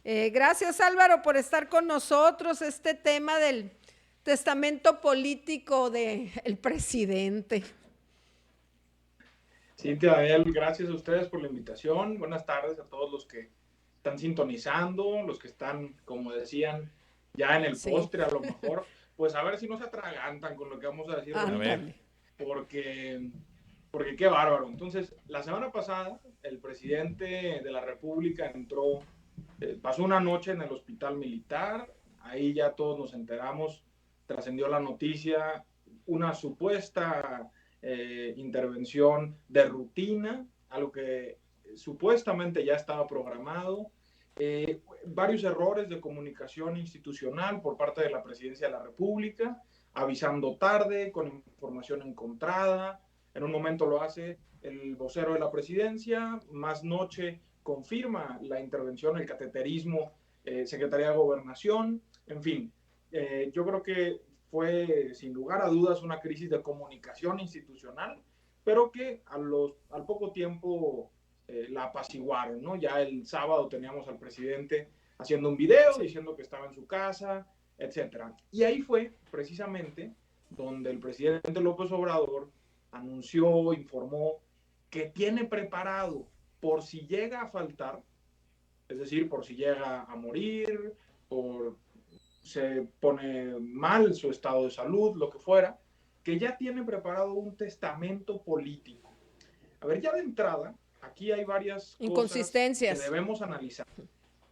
Gracias, Álvaro, por estar con nosotros. Este tema del testamento político del presidente. Cintia, Daniel, gracias a ustedes por la invitación. Buenas tardes a todos los que están sintonizando, los que están, como decían, ya en el Sí, postre a lo mejor. Pues a ver si no se atragantan con lo que vamos a decir A ahorita, ver. ándale. porque, porque qué bárbaro. Entonces, la semana pasada, el presidente de la República entró, pasó una noche en el hospital militar, ahí ya todos nos enteramos, trascendió la noticia, una supuesta intervención de rutina, algo que supuestamente ya estaba programado, varios errores de comunicación institucional por parte de la Presidencia de la República, avisando tarde, con información encontrada, en un momento lo hace el vocero de la Presidencia, más noche confirma la intervención, el cateterismo, Secretaría de Gobernación, en fin, yo creo que fue sin lugar a dudas una crisis de comunicación institucional, pero que al poco tiempo la apaciguaron, ¿no? Ya el sábado teníamos al presidente haciendo un video Sí. diciendo que estaba en su casa, etcétera. Y ahí fue precisamente donde el presidente López Obrador anunció, informó que tiene preparado por si llega a faltar, es decir, por si llega a morir, por se pone mal su estado de salud, lo que fuera, que ya tiene preparado un testamento político. A ver, ya de entrada, aquí hay varias cosas que Inconsistencias. debemos analizar.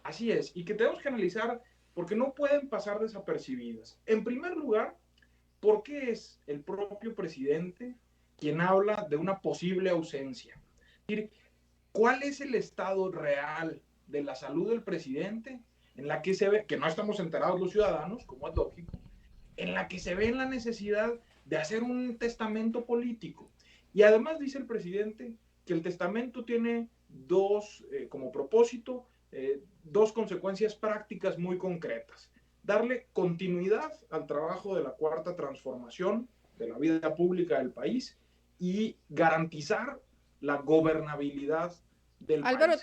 Así es, y que tenemos que analizar porque no pueden pasar desapercibidas. En primer lugar, ¿por qué es el propio presidente quien habla de una posible ausencia? Es decir, ¿cuál es el estado real de la salud del presidente en la que se ve, que no estamos enterados los ciudadanos, como es lógico, en la que se ve la necesidad de hacer un testamento político? Y además dice el presidente que el testamento tiene como propósito, dos consecuencias prácticas muy concretas. Darle continuidad al trabajo de la cuarta transformación de la vida pública del país y garantizar la gobernabilidad del Álvaro, país. Entonces,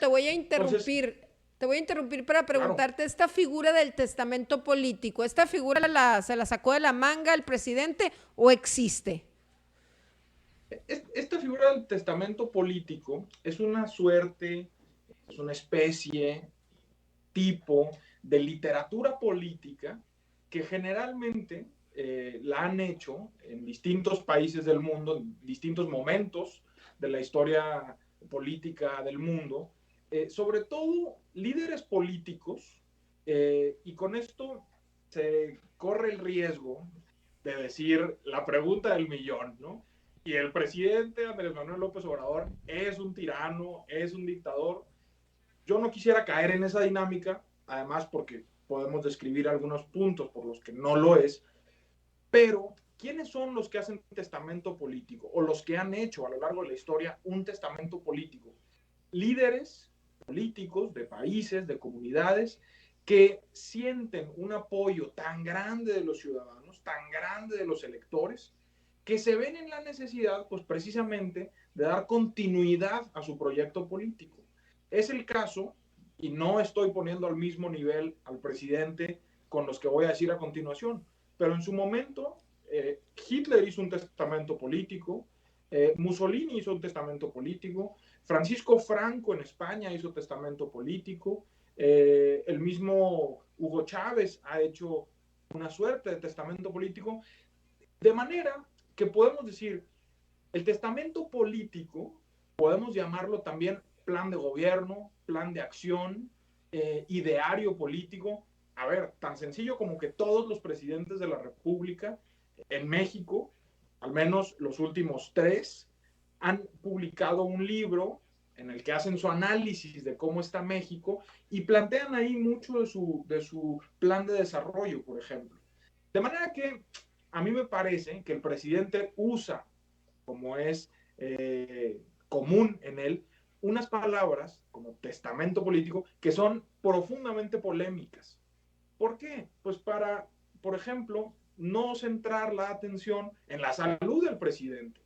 te voy a interrumpir para claro, preguntarte esta figura del testamento político. ¿Esta figura se la sacó de la manga el presidente o existe? esta figura del testamento político es una suerte, es una especie, tipo de literatura política que generalmente la han hecho en distintos países del mundo, en distintos momentos de la historia política del mundo, sobre todo líderes políticos, y con esto se corre el riesgo de decir la pregunta del millón, ¿no? Y el presidente Andrés Manuel López Obrador es un tirano, es un dictador. Yo no quisiera caer en esa dinámica, además porque podemos describir algunos puntos por los que no lo es, pero ¿quiénes son los que hacen testamento político o los que han hecho a lo largo de la historia un testamento político? Líderes políticos de países, de comunidades, que sienten un apoyo tan grande de los ciudadanos, tan grande de los electores, que se ven en la necesidad, pues precisamente, de dar continuidad a su proyecto político. Es el caso, y no estoy poniendo al mismo nivel al presidente con los que voy a decir a continuación, pero en su momento Hitler hizo un testamento político, Mussolini hizo un testamento político, Francisco Franco en España hizo testamento político, el mismo Hugo Chávez ha hecho una suerte de testamento político, de manera que podemos decir, el testamento político, podemos llamarlo también plan de gobierno, plan de acción, ideario político. A ver, tan sencillo como que todos los presidentes de la República en México, al menos los últimos tres, han publicado un libro en el que hacen su análisis de cómo está México y plantean ahí mucho de su plan de desarrollo, por ejemplo. De manera que a mí me parece que el presidente usa, como es común en él, unas palabras como testamento político que son profundamente polémicas. ¿Por qué? Pues para, por ejemplo, no centrar la atención en la salud del presidente.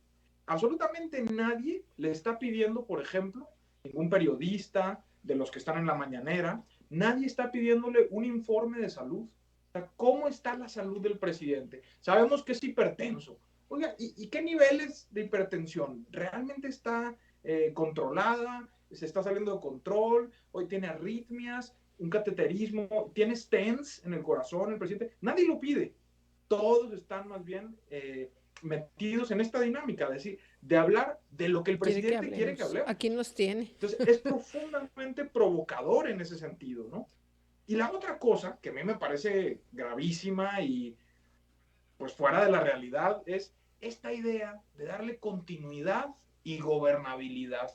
Absolutamente nadie le está pidiendo, por ejemplo, ningún periodista de los que están en la mañanera, nadie está pidiéndole un informe de salud. O sea, ¿cómo está la salud del presidente? Sabemos que es hipertenso. Oiga, ¿y qué niveles de hipertensión? ¿Realmente está controlada? ¿Se está saliendo de control? ¿Hoy tiene arritmias? ¿Un cateterismo? ¿Tiene stents en el corazón el presidente? Nadie lo pide. Todos están más bien metidos en esta dinámica, es decir, de hablar de lo que el presidente quiere que hablemos. Aquí nos tiene. Entonces, es profundamente provocador en ese sentido, ¿no? Y la otra cosa que a mí me parece gravísima y pues fuera de la realidad es esta idea de darle continuidad y gobernabilidad.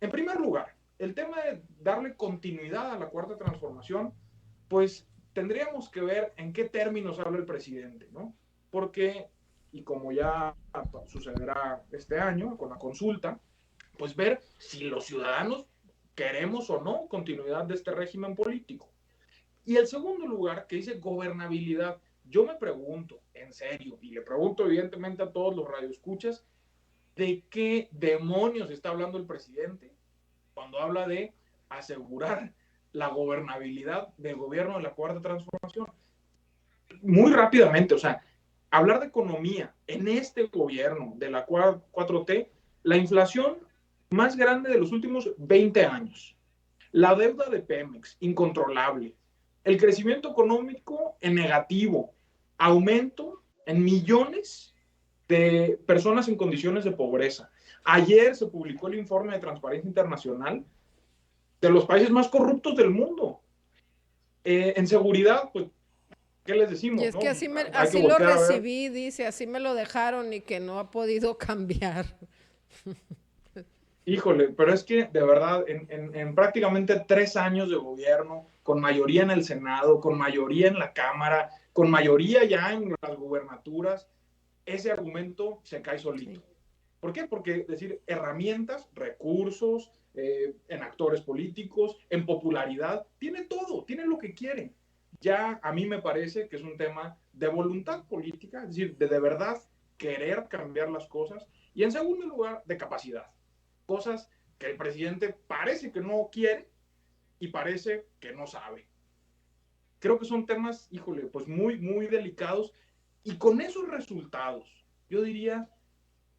En primer lugar, el tema de darle continuidad a la cuarta transformación, pues tendríamos que ver en qué términos habla el presidente, ¿no? Porque, y como ya sucederá este año con la consulta, pues ver si los ciudadanos queremos o no continuidad de este régimen político. Y el segundo lugar, que dice gobernabilidad, yo me pregunto, en serio, y le pregunto evidentemente a todos los radioescuchas, ¿de qué demonios está hablando el presidente cuando habla de asegurar la gobernabilidad del gobierno de la cuarta transformación? Muy rápidamente, o sea, hablar de economía en este gobierno de la 4T, la inflación más grande de los últimos 20 años, la deuda de Pemex incontrolable, el crecimiento económico en negativo, aumento en millones de personas en condiciones de pobreza. Ayer se publicó el informe de Transparencia Internacional de los países más corruptos del mundo. En seguridad, pues, ¿qué les decimos? Y es ¿No? que Hay que así lo voltear a ver. recibí, dice, así me lo dejaron y que no ha podido cambiar. Híjole, pero es que de verdad, en prácticamente 3 años de gobierno, con mayoría en el Senado, con mayoría en la Cámara, con mayoría ya en las gubernaturas, ese argumento se cae solito. Sí. ¿Por qué? Porque decir herramientas, recursos, en actores políticos, en popularidad, tiene todo, tiene lo que quiere. Ya a mí me parece que es un tema de voluntad política, es decir, de verdad querer cambiar las cosas, y en segundo lugar, de capacidad. Cosas que el presidente parece que no quiere y parece que no sabe. Creo que son temas, híjole, pues muy, muy delicados, y con esos resultados, yo diría,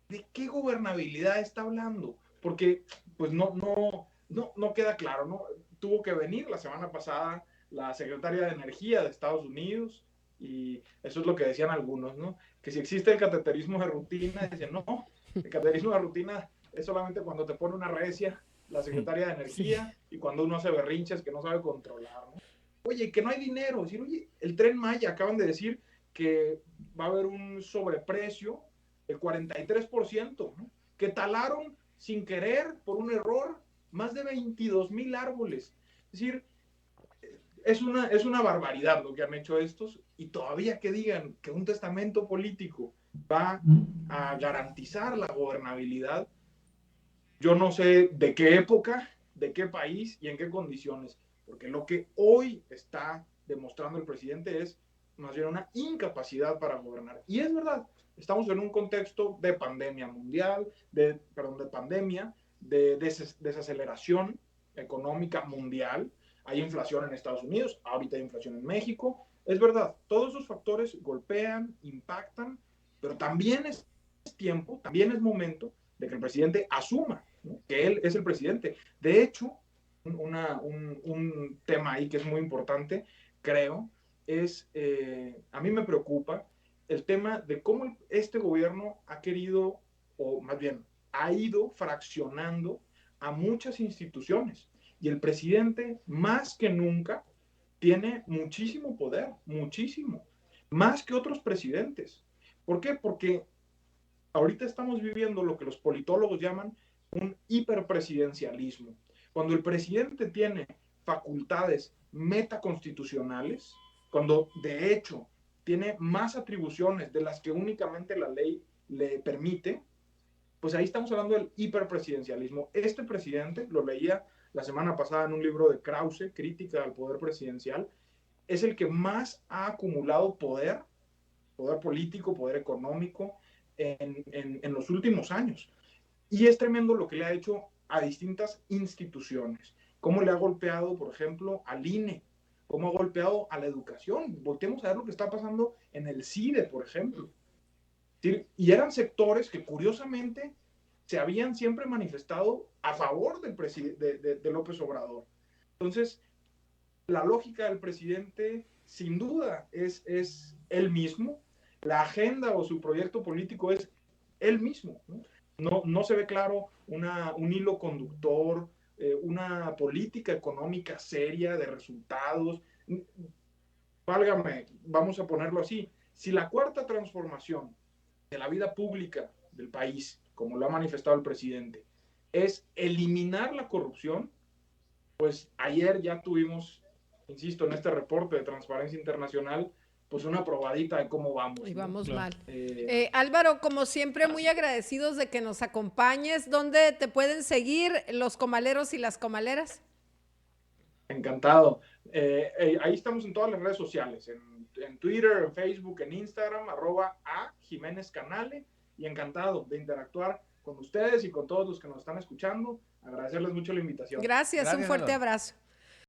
¿de qué gobernabilidad está hablando? Porque pues no queda claro, ¿no? Tuvo que venir la semana pasada la secretaria de Energía de Estados Unidos, y eso es lo que decían algunos, ¿no? Que si existe el cateterismo de rutina, dicen, no, el cateterismo de rutina es solamente cuando te pone una recia la secretaria de Energía, sí, y cuando uno hace berrinches que no sabe controlar, ¿no? Oye, que no hay dinero. Decir, oye, el Tren Maya, acaban de decir que va a haber un sobreprecio del 43%, ¿no? Que talaron sin querer, por un error, más de 22,000 árboles. Es decir, es una barbaridad lo que han hecho estos, y todavía que digan que un testamento político va a garantizar la gobernabilidad, yo no sé de qué época, de qué país y en qué condiciones, porque lo que hoy está demostrando el presidente es más bien una incapacidad para gobernar. Y es verdad, estamos en un contexto de pandemia mundial, de pandemia, de desaceleración económica mundial. Hay inflación en Estados Unidos, ahorita hay inflación en México. Es verdad, todos esos factores golpean, impactan, pero también es tiempo, también es momento de que el presidente asuma, ¿no?, que él es el presidente. De hecho, un tema ahí que es muy importante, creo, es, a mí me preocupa el tema de cómo este gobierno ha querido, o más bien, ha ido fraccionando a muchas instituciones. Y el presidente, más que nunca, tiene muchísimo poder, muchísimo, más que otros presidentes. ¿Por qué? Porque ahorita estamos viviendo lo que los politólogos llaman un hiperpresidencialismo. Cuando el presidente tiene facultades metaconstitucionales, cuando de hecho tiene más atribuciones de las que únicamente la ley le permite, pues ahí estamos hablando del hiperpresidencialismo. Este presidente, lo leía la semana pasada en un libro de Krause, Crítica al Poder Presidencial, es el que más ha acumulado poder político, poder económico en los últimos años. Y es tremendo lo que le ha hecho a distintas instituciones. cómo le ha golpeado, por ejemplo, al INE, cómo ha golpeado a la educación. Voltemos a ver lo que está pasando en el CIDE, por ejemplo. Y eran sectores que curiosamente se habían siempre manifestado a favor de López Obrador. Entonces, la lógica del presidente, sin duda, es él mismo. La agenda o su proyecto político es él mismo. No se ve claro un hilo conductor, una política económica seria de resultados. Válgame, vamos a ponerlo así. Si la cuarta transformación de la vida pública del país, como lo ha manifestado el presidente, es eliminar la corrupción, pues ayer ya tuvimos, insisto, en este reporte de Transparencia Internacional, pues una probadita de cómo vamos. Y vamos, ¿no? Mal. Eh, Álvaro, como siempre, muy agradecidos de que nos acompañes. ¿Dónde te pueden seguir los comaleros y las comaleras? Encantado. Ahí estamos en todas las redes sociales, en Twitter, en Facebook, en Instagram, @a_Jiménez_Canale, y encantado de interactuar con ustedes y con todos los que nos están escuchando. Agradecerles mucho la invitación. Gracias, un fuerte Álvaro. abrazo.